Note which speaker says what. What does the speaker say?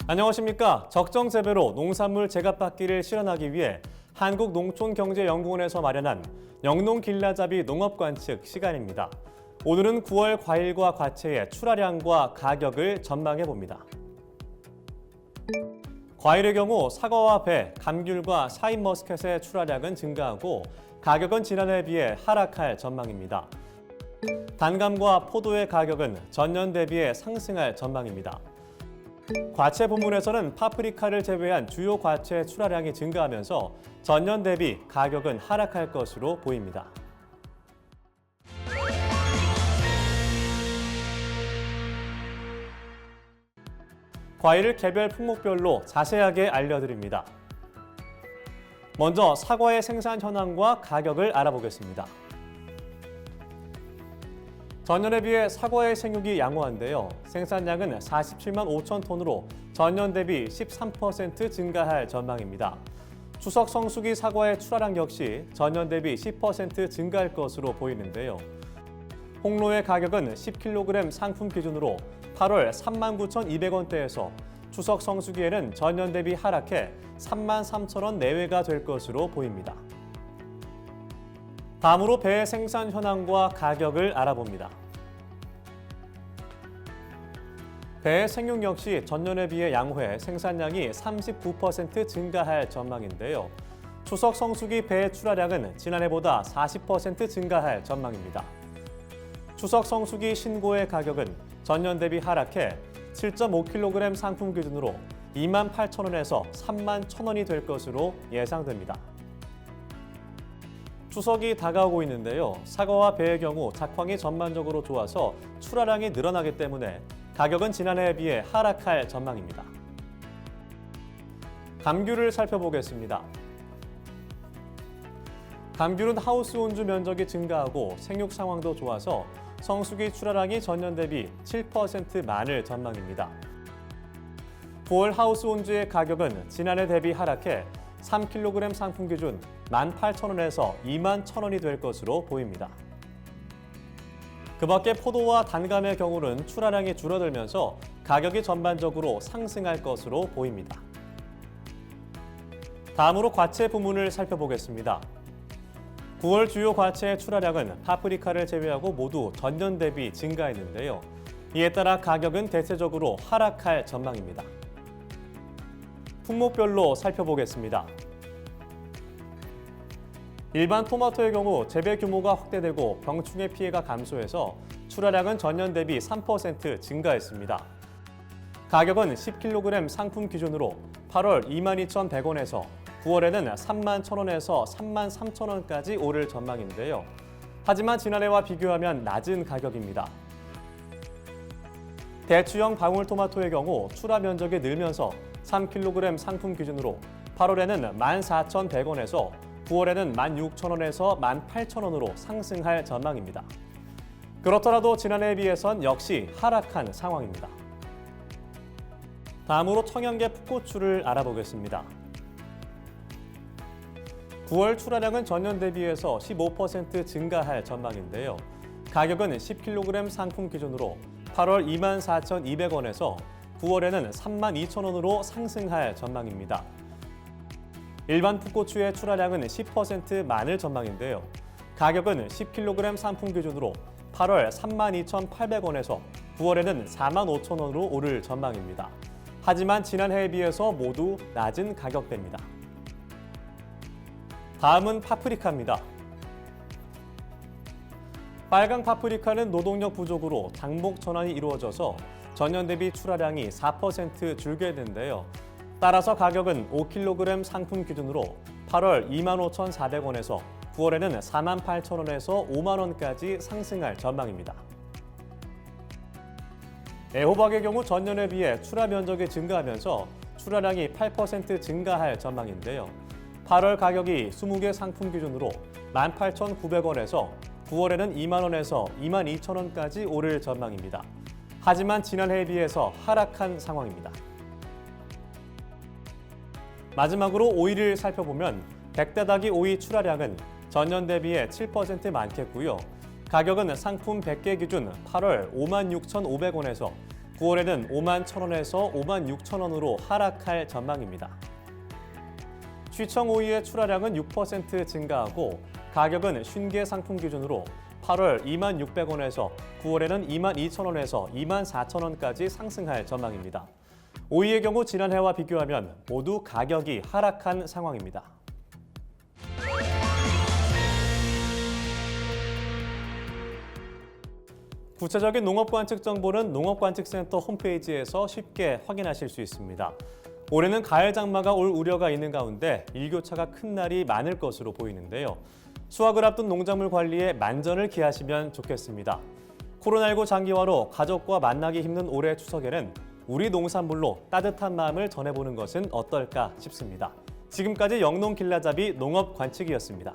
Speaker 1: 안녕하십니까. 적정 재배로 농산물 제값받기를 실현하기 위해 한국농촌경제연구원에서 마련한 영농길라잡이 농업관측 시간입니다. 오늘은 9월 과일과 과채의 출하량과 가격을 전망해 봅니다. 과일의 경우 사과와 배, 감귤과 샤인머스켓의 출하량은 증가하고 가격은 지난해에 비해 하락할 전망입니다. 단감과 포도의 가격은 전년 대비해 상승할 전망입니다. 과채 부문에서는 파프리카를 제외한 주요 과채 출하량이 증가하면서 전년 대비 가격은 하락할 것으로 보입니다. 과일을 개별 품목별로 자세하게 알려드립니다. 먼저 사과의 생산 현황과 가격을 알아보겠습니다. 전년에 비해 사과의 생육이 양호한데요. 생산량은 47만 5천 톤으로 전년 대비 13% 증가할 전망입니다. 추석 성수기 사과의 출하량 역시 전년 대비 10% 증가할 것으로 보이는데요. 홍로의 가격은 10kg 상품 기준으로 8월 39,200원대에서 추석 성수기에는 전년 대비 하락해 33,000원 내외가 될 것으로 보입니다. 다음으로 배의 생산 현황과 가격을 알아봅니다. 배의 생육 역시 전년에 비해 양호해 생산량이 39% 증가할 전망인데요. 추석 성수기 배의 출하량은 지난해보다 40% 증가할 전망입니다. 추석 성수기 신고의 가격은 전년 대비 하락해 7.5kg 상품 기준으로 28,000원에서 31,000원이 될 것으로 예상됩니다. 추석이 다가오고 있는데요. 사과와 배의 경우 작황이 전반적으로 좋아서 출하량이 늘어나기 때문에 가격은 지난해에 비해 하락할 전망입니다. 감귤을 살펴보겠습니다. 감귤은 하우스 온주 면적이 증가하고 생육 상황도 좋아서 성수기 출하량이 전년 대비 7% 많을 전망입니다. 9월 하우스 온주의 가격은 지난해 대비 하락해 3kg 상품 기준 18,000원에서 21,000원이 될 것으로 보입니다. 그 밖에 포도와 단감의 경우는 출하량이 줄어들면서 가격이 전반적으로 상승할 것으로 보입니다. 다음으로 과채 부문을 살펴보겠습니다. 9월 주요 과채의 출하량은 파프리카를 제외하고 모두 전년 대비 증가했는데요. 이에 따라 가격은 대체적으로 하락할 전망입니다. 품목별로 살펴보겠습니다. 일반 토마토의 경우 재배 규모가 확대되고 병충해 피해가 감소해서 출하량은 전년 대비 3% 증가했습니다. 가격은 10kg 상품 기준으로 8월 22,100원에서 9월에는 31,000원에서 33,000원까지 오를 전망인데요. 하지만 지난해와 비교하면 낮은 가격입니다. 대추형 방울토마토의 경우 출하 면적이 늘면서 3kg 상품 기준으로 8월에는 14,100원에서 9월에는 16,000원에서 18,000원으로 상승할 전망입니다. 그렇더라도 지난해에 비해선 역시 하락한 상황입니다. 다음으로 청양계 풋고추를 알아보겠습니다. 9월 출하량은 전년 대비해서 15% 증가할 전망인데요. 가격은 10kg 상품 기준으로 8월 24,200원에서 9월에는 32,000원으로 상승할 전망입니다. 일반 풋고추의 출하량은 10% 많을 전망인데요. 가격은 10kg 상품 기준으로 8월 32,800원에서 9월에는 45,000원으로 오를 전망입니다. 하지만 지난해에 비해서 모두 낮은 가격대입니다. 다음은 파프리카입니다. 빨강 파프리카는 노동력 부족으로 장목 전환이 이루어져서 전년 대비 출하량이 4% 줄게 된데요. 따라서 가격은 5kg 상품 기준으로 8월 25,400원에서 9월에는 48,000원에서 5만원까지 상승할 전망입니다. 애호박의 경우 전년에 비해 출하 면적이 증가하면서 출하량이 8% 증가할 전망인데요. 8월 가격이 20개 상품 기준으로 18,900원에서 9월에는 2만원에서 22,000원까지 오를 전망입니다. 하지만 지난해에 비해서 하락한 상황입니다. 마지막으로 오이를 살펴보면 백다다기 오이 출하량은 전년 대비해 7% 많겠고요. 가격은 상품 100개 기준 8월 56,500원에서 9월에는 5만 1,000원에서 5만 6천 원으로 하락할 전망입니다. 취청 오이의 출하량은 6% 증가하고 가격은 쉰개 상품 기준으로 8월 2만 600원에서 9월에는 2만 2천 원에서 2만 4천 원까지 상승할 전망입니다. 오이의 경우 지난해와 비교하면 모두 가격이 하락한 상황입니다. 구체적인 농업 관측 정보는 농업관측센터 홈페이지에서 쉽게 확인하실 수 있습니다. 올해는 가을 장마가 올 우려가 있는 가운데 일교차가 큰 날이 많을 것으로 보이는데요. 수확을 앞둔 농작물 관리에 만전을 기하시면 좋겠습니다. 코로나19 장기화로 가족과 만나기 힘든 올해 추석에는 우리 농산물로 따뜻한 마음을 전해보는 것은 어떨까 싶습니다. 지금까지 영농 길라잡이 농업관측이었습니다.